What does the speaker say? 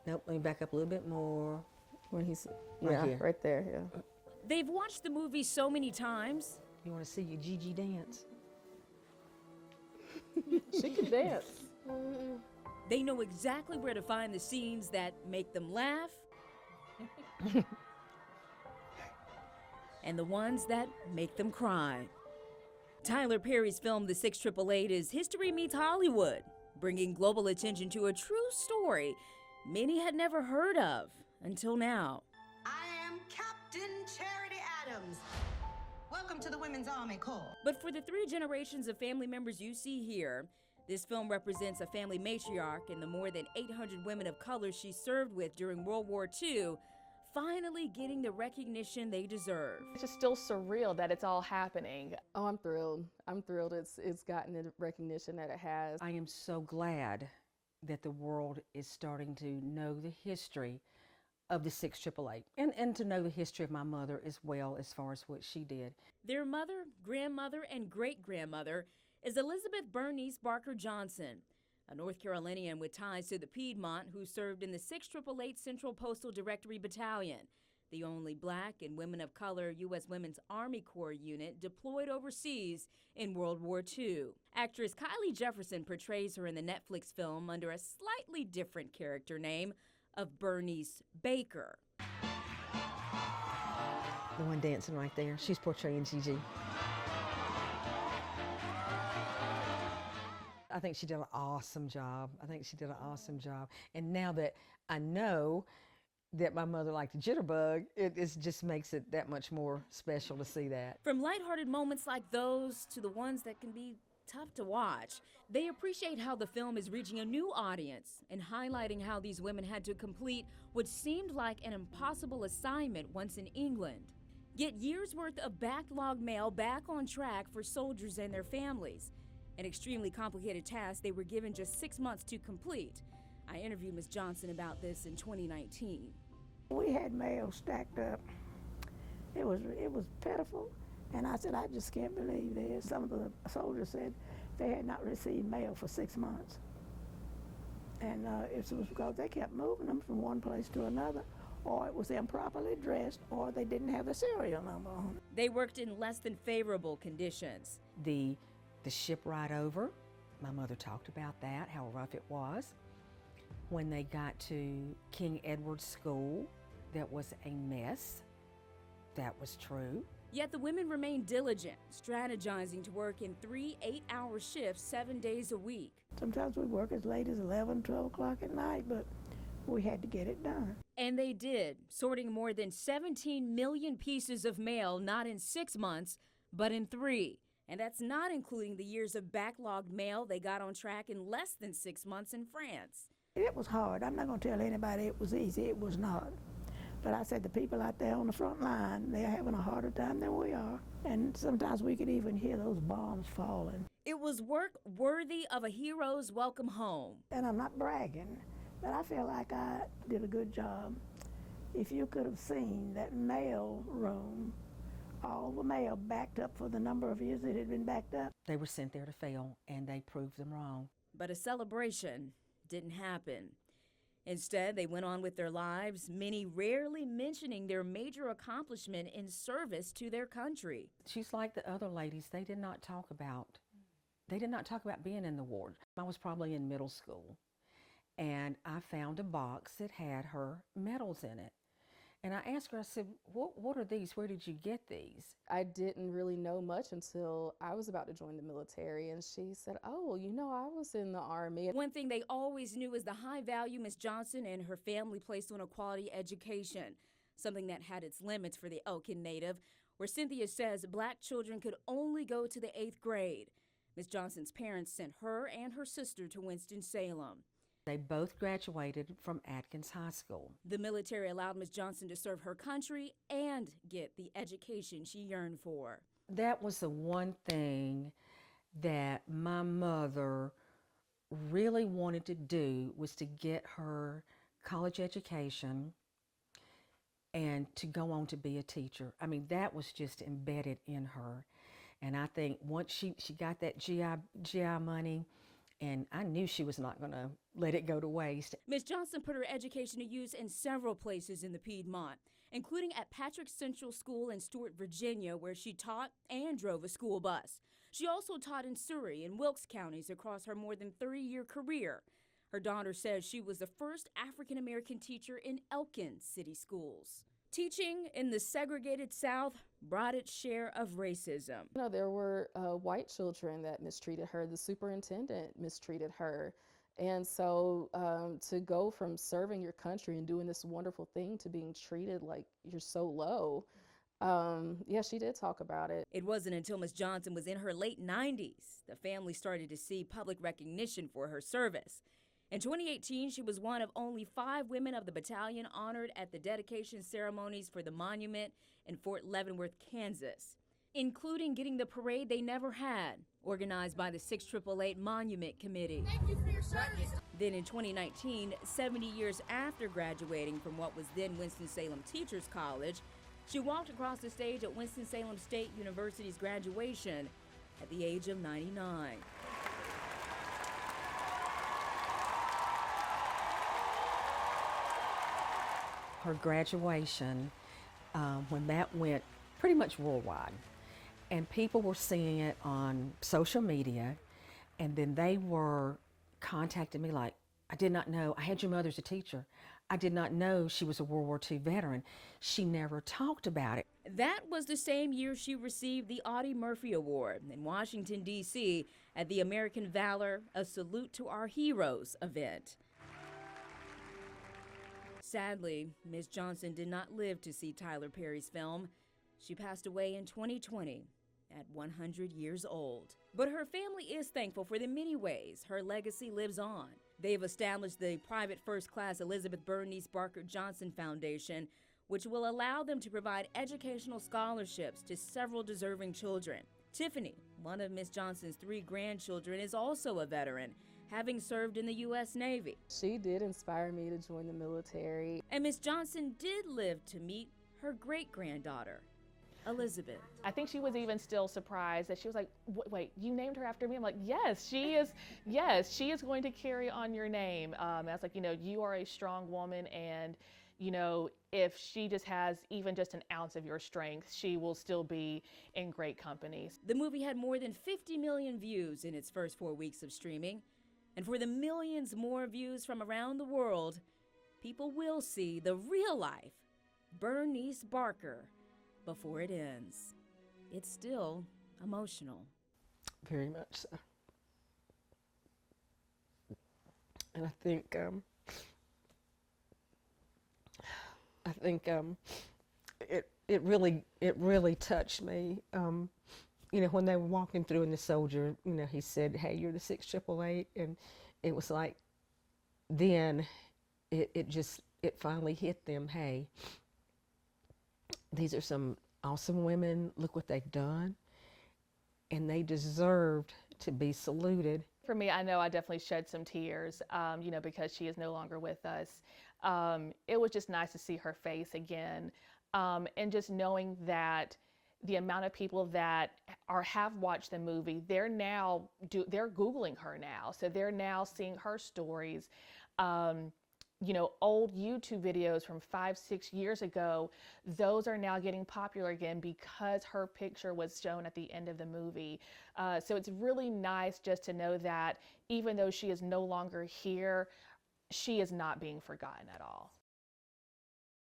Nope, let me back up a little bit more. When he's, Right here. right there, yeah. They've watched the movie so many times. You want to see your Gigi dance? She can dance. They know exactly where to find the scenes that make them laugh and the ones that make them cry. Tyler Perry's film The 688 is History Meets Hollywood, bringing global attention to a true story many had never heard of until now. I am Captain Charity Adams. Welcome to the Women's Army Corps. But for the 3 generations of family members you see here, this film represents a family matriarch and the more than 800 women of color she served with during World War II, finally getting the recognition they deserve. It's just still surreal that it's all happening. Oh, I'm thrilled. I'm thrilled it's gotten the recognition that it has. I am so glad that the world is starting to know the history of the 688 and to know the history of my mother as well, as far as what she did. Their mother, grandmother, and great-grandmother is Elizabeth Bernice Barker Johnson, a North Carolinian with ties to the Piedmont who served in the 688 Central Postal Directory Battalion, the only black and women of color U.S. Women's Army Corps unit deployed overseas in World War II. Actress Kylie Jefferson portrays her in the Netflix film under a slightly different character name of Bernice Baker. The one dancing right there, she's portraying Gigi. I think she did an awesome job. And now that I know that my mother liked the jitterbug, it just makes it that much more special to see that. From lighthearted moments like those to the ones that can be tough to watch, they appreciate how the film is reaching a new audience and highlighting how these women had to complete what seemed like an impossible assignment once in England. Get years' worth of backlog mail back on track for soldiers and their families. An extremely complicated task they were given just 6 months to complete. I interviewed Ms. Johnson about this in 2019. We had mail stacked up. It was pitiful. And I said, I just can't believe this. Some of the soldiers said they had not received mail for 6 months. And it was because they kept moving them from one place to another, or it was improperly dressed, or they didn't have the serial number on it. They worked in less than favorable conditions. The ship ride over, my mother talked about that, how rough it was. When they got to King Edward's School, that was a mess. That was true. Yet the women remained diligent, strategizing to work in 3 8-hour shifts 7 days a week. Sometimes we work as late as 11, 12 o'clock at night, but we had to get it done. And they did, sorting more than 17 million pieces of mail, not in 6 months, but in 3. And that's not including the years of backlogged mail they got on track in less than 6 months in France. It was hard. I'm not going to tell anybody it was easy. It was not. But I said the people out there on the front line, they're having a harder time than we are. And sometimes we could even hear those bombs falling. It was work worthy of a hero's welcome home. And I'm not bragging, but I feel like I did a good job. If you could have seen that mail room, all the mail backed up for the number of years it had been backed up. They were sent there to fail, and they proved them wrong. But a celebration didn't happen. Instead, they went on with their lives, many rarely mentioning their major accomplishment in service to their country. She's like the other ladies. They did not talk about being in the war. I was probably in middle school, and I found a box that had her medals in it. And I asked her, I said, what are these? Where did you get these? I didn't really know much until I was about to join the military, and she said, oh, you know, I was in the Army. One thing they always knew is the high value Ms. Johnson and her family placed on a quality education, something that had its limits for the Elkin native, where Cynthia says black children could only go to the 8th grade. Ms. Johnson's parents sent her and her sister to Winston-Salem. They both graduated from Atkins High School. The military allowed Ms. Johnson to serve her country and get the education she yearned for. That was the one thing that my mother really wanted to do, was to get her college education and to go on to be a teacher. I mean, that was just embedded in her. And I think once she got that GI money, And I knew she was not going to let it go to waste. Ms. Johnson put her education to use in several places in the Piedmont, including at Patrick Central School in Stuart, Virginia, where she taught and drove a school bus. She also taught in Surrey and Wilkes counties across her more than 30-year career. Her daughter says she was the first African-American teacher in Elkins City Schools. Teaching in the segregated South brought its share of racism. You know, there were white children that mistreated her. The superintendent mistreated her. And so to go from serving your country and doing this wonderful thing to being treated like you're so low, yeah, she did talk about it. It wasn't until Ms. Johnson was in her late 90s the family started to see public recognition for her service. In 2018, she was one of only 5 women of the battalion honored at the dedication ceremonies for the monument in Fort Leavenworth, Kansas, including getting the parade they never had, organized by the 6 Triple Eight Monument Committee. Thank you for your service. Then in 2019, 70 years after graduating from what was then Winston-Salem Teachers College, she walked across the stage at Winston-Salem State University's graduation at the age of 99. Her graduation, when that went pretty much worldwide, and people were seeing it on social media, and then they were contacting me like, I did not know, I had your mother as a teacher. I did not know she was a World War II veteran. She never talked about it. That was the same year she received the Audie Murphy Award in Washington, D.C. at the American Valor, A Salute to Our Heroes event. Sadly, Ms. Johnson did not live to see Tyler Perry's film. She passed away in 2020 at 100 years old. But her family is thankful for the many ways her legacy lives on. They've established the private first-class Elizabeth Bernice Barker Johnson Foundation, which will allow them to provide educational scholarships to several deserving children. Tiffany, one of Ms. Johnson's 3 grandchildren, is also a veteran, having served in the U.S. Navy. She did inspire me to join the military. And Ms. Johnson did live to meet her great-granddaughter, Elizabeth. I think she was even still surprised that she was like, wait, you named her after me? I'm like, yes, she is. Yes, she is going to carry on your name. I was like, you are a strong woman, and if she just has even just an ounce of your strength, she will still be in great company. The movie had more than 50 million views in its first 4 weeks of streaming. And for the millions more views from around the world, people will see the real-life Bernice Barker before it ends. It's still emotional. Very much so. And I think it really touched me. When they were walking through and the soldier, he said, "Hey, you're the 6 Triple Eight," and it was like, then it finally hit them. Hey, these are some awesome women. Look what they've done, and they deserved to be saluted. For me, I know I definitely shed some tears, because she is no longer with us. It was just nice to see her face again, and just knowing that the amount of people that have watched the movie, they're Googling her now. So they're now seeing her stories. Old YouTube videos from 5-6 years ago, those are now getting popular again because her picture was shown at the end of the movie. So it's really nice just to know that even though she is no longer here, she is not being forgotten at all.